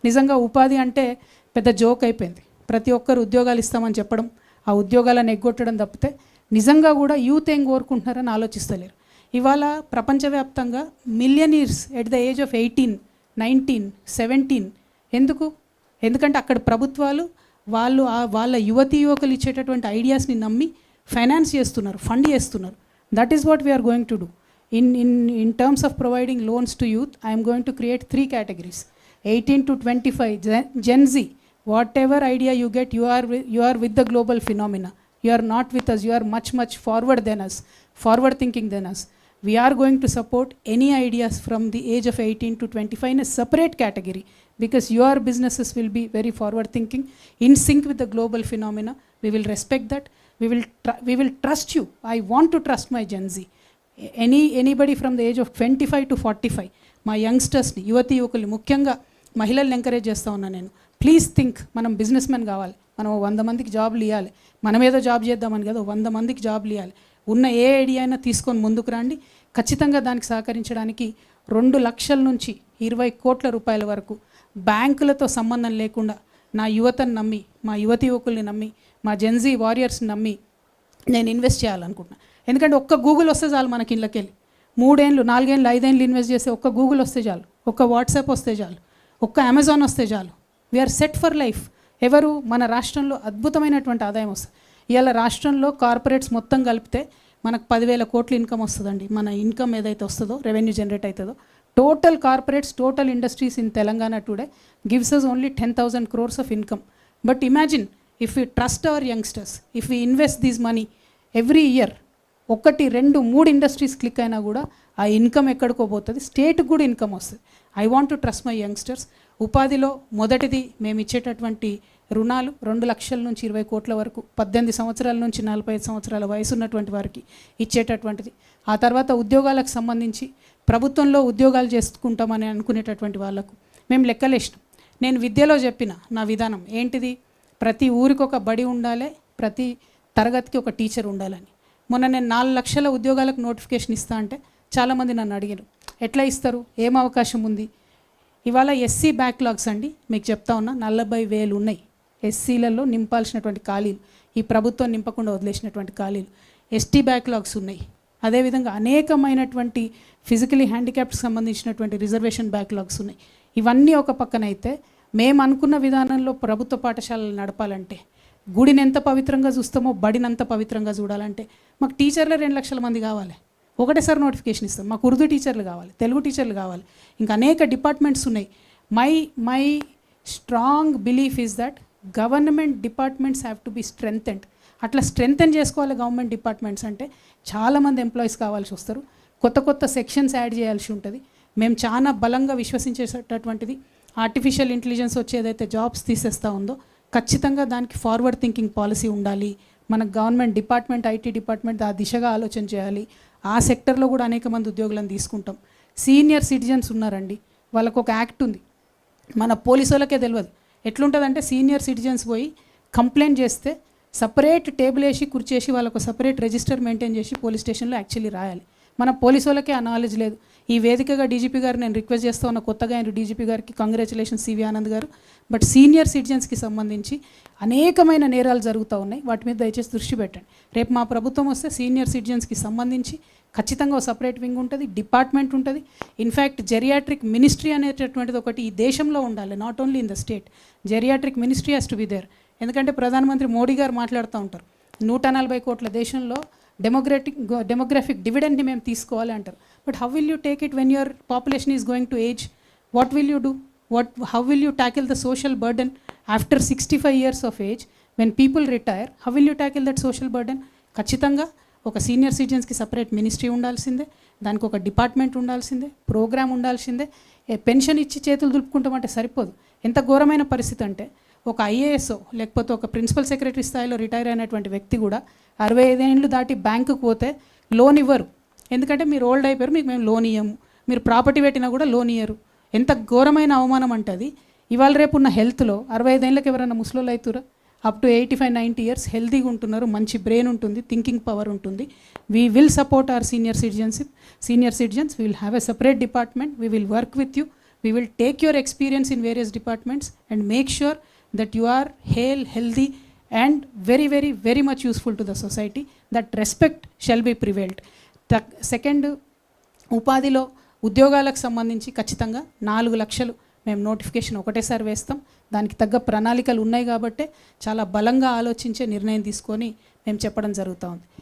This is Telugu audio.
నిజంగా ఉపాధి అంటే పెద్ద జోక్ అయిపోయింది. ప్రతి ఒక్కరు ఉద్యోగాలు ఇస్తామని చెప్పడం, ఆ ఉద్యోగాలను ఎగ్గొట్టడం తప్పితే నిజంగా కూడా యూత్ ఏం కోరుకుంటున్నారని ఆలోచిస్తలేరు. ఇవాళ ప్రపంచవ్యాప్తంగా millionaires at the age of 18, 19, 17 ఎందుకు? ఎందుకంటే అక్కడ ప్రభుత్వాలు వాళ్ళ యువతీ యువకులు ఇచ్చేటటువంటి ఐడియాస్ని నమ్మి ఫైనాన్స్ చేస్తున్నారు, ఫండ్ చేస్తున్నారు. That is what we're going to do. In terms of providing loans to youth, I am going to create 3 categories. 18 to 25, Gen Z. Whatever idea you get, you are with the global phenomena. You are not with us. You are much forward than us, forward thinking than us. We are going to support any ideas from the age of 18 to 25 in a separate category, because your businesses will be very forward thinking, in sync with the global phenomena. We will respect that. We will trust you. I want to trust my Gen Z. Anybody from the age of 25 to 45, మా యంగ్స్టర్స్ని, యువతీ యువకుల్ని, ముఖ్యంగా మహిళల్ని ఎంకరేజ్ చేస్తూ ఉన్నాను నేను. ప్లీజ్ థింక్, మనం బిజినెస్ మెన్ కావాలి, మనం 100 మందికి జాబ్లు ఇవ్వాలి. మనం ఏదో జాబ్ చేద్దామని కదా, 100 మందికి జాబ్లు ఇవ్వాలి. ఉన్న ఏ ఐడియా అయినా తీసుకొని ముందుకు రండి. ఖచ్చితంగా దానికి సహకరించడానికి 2 లక్షల నుంచి 20 కోట్ల రూపాయల వరకు బ్యాంకులతో సంబంధం లేకుండా నా యువతను నమ్మి, మా యువతీ యువకుల్ని నమ్మి, మా జెన్జీ వారియర్స్ని నమ్మి నేను ఇన్వెస్ట్ చేయాలనుకుంటున్నాను. ఎందుకంటే ఒక్క గూగుల్ వస్తే చాలు మనకి ఇళ్ళకెళ్ళి. 3 ఏళ్ళు 4 ఏళ్ళు 5 ఏళ్ళు ఇన్వెస్ట్ చేస్తే ఒక్క గూగుల్ వస్తే చాలు, ఒక్క వాట్సాప్ వస్తే చాలు, ఒక్క అమెజాన్ వస్తే చాలు. We're set for life. ఎవరు? మన రాష్ట్రంలో అద్భుతమైనటువంటి ఆదాయం వస్తుంది. ఇవాళ రాష్ట్రంలో కార్పొరేట్స్ మొత్తం కలిపితే మనకు 10,000 కోట్ల ఇన్కమ్ వస్తుందండి. మన ఇన్కమ్ ఏదైతే వస్తుందో, రెవెన్యూ జనరేట్ అవుతుందో, total corporates, total industries in Telangana today gives us only 10,000 crores of income. But imagine if we trust our youngsters, if we invest this money every year, 1, 2, 3 industries click అయినా కూడా ఆ ఇన్కమ్ ఎక్కడికో పోతుంది, స్టేట్కి కూడా ఇన్కమ్ వస్తుంది. I want to trust my youngsters. ఉపాధిలో మొదటిది మేము ఇచ్చేటటువంటి రుణాలు 2 లక్షల నుంచి 20 కోట్ల వరకు, 18 సంవత్సరాల నుంచి 45 సంవత్సరాల వయసు ఉన్నటువంటి వారికి ఇచ్చేటటువంటిది. ఆ తర్వాత ఉద్యోగాలకు సంబంధించి ప్రభుత్వంలో ఉద్యోగాలు చేసుకుంటామని అనుకునేటటువంటి వాళ్ళకు మేము లెక్కలేసినాం. నేను విద్యలో చెప్పిన నా విధానం ఏంటిది? ప్రతి ఊరికి ఒక బడి ఉండాలి, ప్రతి తరగతికి ఒక టీచర్ ఉండాలని. మొన్న నేను 4 లక్షల ఉద్యోగాలకు నోటిఫికేషన్ ఇస్తా అంటే చాలామంది నన్ను అడిగారు, ఎట్లా ఇస్తారు, ఏం అవకాశం ఉంది? ఇవాళ ఎస్సీ బ్యాక్లాగ్స్ అండి, మీకు చెప్తా ఉన్నా, 40,000 ఉన్నాయి ఎస్సీలలో నింపాల్సినటువంటి ఖాళీలు, ఈ ప్రభుత్వం నింపకుండా వదిలేసినటువంటి ఖాళీలు. ఎస్టీ బ్యాక్లాగ్స్ ఉన్నాయి. అదేవిధంగా అనేకమైనటువంటి ఫిజికలీ హ్యాండిక్యాప్డ్కి సంబంధించినటువంటి రిజర్వేషన్ బ్యాక్లాగ్స్ ఉన్నాయి. ఇవన్నీ ఒక పక్కన అయితే, మేము అనుకున్న విధానంలో ప్రభుత్వ పాఠశాలలు నడపాలంటే, గుడిని ఎంత పవిత్రంగా చూస్తామో బడిని అంత పవిత్రంగా చూడాలంటే మాకు టీచర్లు 2 లక్షల మంది కావాలి. ఒకటేసారి నోటిఫికేషన్ ఇస్తాం. మాకు ఉర్దూ టీచర్లు కావాలి, తెలుగు టీచర్లు కావాలి, ఇంకా అనేక డిపార్ట్మెంట్స్ ఉన్నాయి. My strong belief is that government departments have to be స్ట్రెంథెండ్. అట్లా స్ట్రెంథెన్ చేసుకోవాలి గవర్నమెంట్ డిపార్ట్మెంట్స్ అంటే. చాలామంది ఎంప్లాయీస్ కావాల్సి వస్తారు, కొత్త సెక్షన్స్ యాడ్ చేయాల్సి ఉంటుంది. మేము చాలా బలంగా విశ్వసించేటటువంటిది ఆర్టిఫిషియల్ ఇంటెలిజెన్స్ వచ్చేదైతే జాబ్స్ తీసేస్తూ ఉందో, ఖచ్చితంగా దానికి ఫార్వర్డ్ థింకింగ్ పాలసీ ఉండాలి. మన గవర్నమెంట్ డిపార్ట్మెంట్, ఐటీ డిపార్ట్మెంట్ ఆ దిశగా ఆలోచన చేయాలి. ఆ సెక్టర్లో కూడా అనేక మంది ఉద్యోగులను తీసుకుంటాం. సీనియర్ సిటిజన్స్ ఉన్నారండి, వాళ్ళకు ఒక యాక్ట్ ఉంది, మన పోలీసు వాళ్ళకే తెలియదు. ఎట్లుంటుందంటే, సీనియర్ సిటిజన్స్ పోయి కంప్లైంట్ చేస్తే సపరేట్ టేబుల్ వేసి కుర్చేసి వాళ్ళకు సపరేట్ రిజిస్టర్ మెయింటైన్ చేసి పోలీస్ స్టేషన్లో యాక్చువల్లీ రాయాలి. మన పోలీసు వాళ్ళకే ఆ నాలెడ్జ్ లేదు. ఈ వేదికగా డీజీపీ గారు నేను రిక్వెస్ట్ చేస్తూ ఉన్న, కొత్తగా ఆయన డీజీపీ గారికి కంగ్రాచులేషన్స్ సివి ఆనంద్ గారు. బట్ సీనియర్ సిటిజన్స్కి సంబంధించి అనేకమైన నేరాలు జరుగుతూ ఉన్నాయి, వాటి మీద దయచేసి దృష్టి పెట్టండి. రేపు మా ప్రభుత్వం వస్తే సీనియర్ సిటిజన్స్కి సంబంధించి ఖచ్చితంగా ఒక సపరేట్ వింగ్ ఉంటుంది, డిపార్ట్మెంట్ ఉంటుంది. ఇన్ఫ్యాక్ట్ జెరియాట్రిక్ మినిస్ట్రీ అనేటటువంటిది ఒకటి ఈ దేశంలో ఉండాలి, not only in the state. Geriatric ministry has to be there. ఎందుకంటే ప్రధానమంత్రి మోడీ గారు మాట్లాడుతూ ఉంటారు, 140 కోట్ల దేశంలో డెమోగ్రఫిక్ డివిడెండ్ని మేము తీసుకోవాలి అంటారు. But how will you take it when your population is going to age? What will you do? How will you tackle the social burden after 65 years of age? When people retire, how will you tackle that social burden? ఖచ్చితంగా ఒక సీనియర్ సిటిజన్స్కి సపరేట్ మినిస్ట్రీ ఉండాల్సిందే, దానికి ఒక డిపార్ట్మెంట్ ఉండాల్సిందే, ప్రోగ్రామ్ ఉండాల్సిందే. పెన్షన్ ఇచ్చి చేతులు దులుపుకుంటామంటే సరిపోదు. ఎంత ఘోరమైన పరిస్థితి అంటే, ఒక ఐఏఎస్ లేకపోతే ఒక ప్రిన్సిపల్ సెక్రటరీ స్థాయిలో రిటైర్ అయినటువంటి వ్యక్తి కూడా 65 ఏళ్ళు దాటి బ్యాంకుకు పోతే లోన్ ఇవ్వరు. ఎందుకంటే మీరు ఓల్డ్ అయిపోయారు, మీకు మేము లోన్ ఇవ్వము, మీరు ప్రాపర్టీ పెట్టినా కూడా లోన్ ఇవ్వరు. ఎంత ఘోరమైన అవమానం అంటే అది. ఇవాళ రేపు ఉన్న హెల్త్లో 65 ఏళ్ళకి ఎవరైనా ముసలోళ్ళు అవుతారా? అప్ టు 85-90 ఇయర్స్ హెల్తీగా ఉంటున్నారు, మంచి బ్రెయిన్ ఉంటుంది, థింకింగ్ పవర్ ఉంటుంది. We will support our senior citizens. We will have a separate department. We will work with you. we will take your experience in various departments and make sure that you are hale, healthy and very, very, very much useful to the society. That respect shall be prevailed. Second, ఉపాధిలో ఉద్యోగాలకు సంబంధించి ఖచ్చితంగా 4 లక్షలు మేము నోటిఫికేషన్ ఒకటేసారి వేస్తాం. దానికి తగ్గ ప్రణాళికలు ఉన్నాయి కాబట్టే చాలా బలంగా ఆలోచించే నిర్ణయం తీసుకొని మేము చెప్పడం జరుగుతూ ఉంది.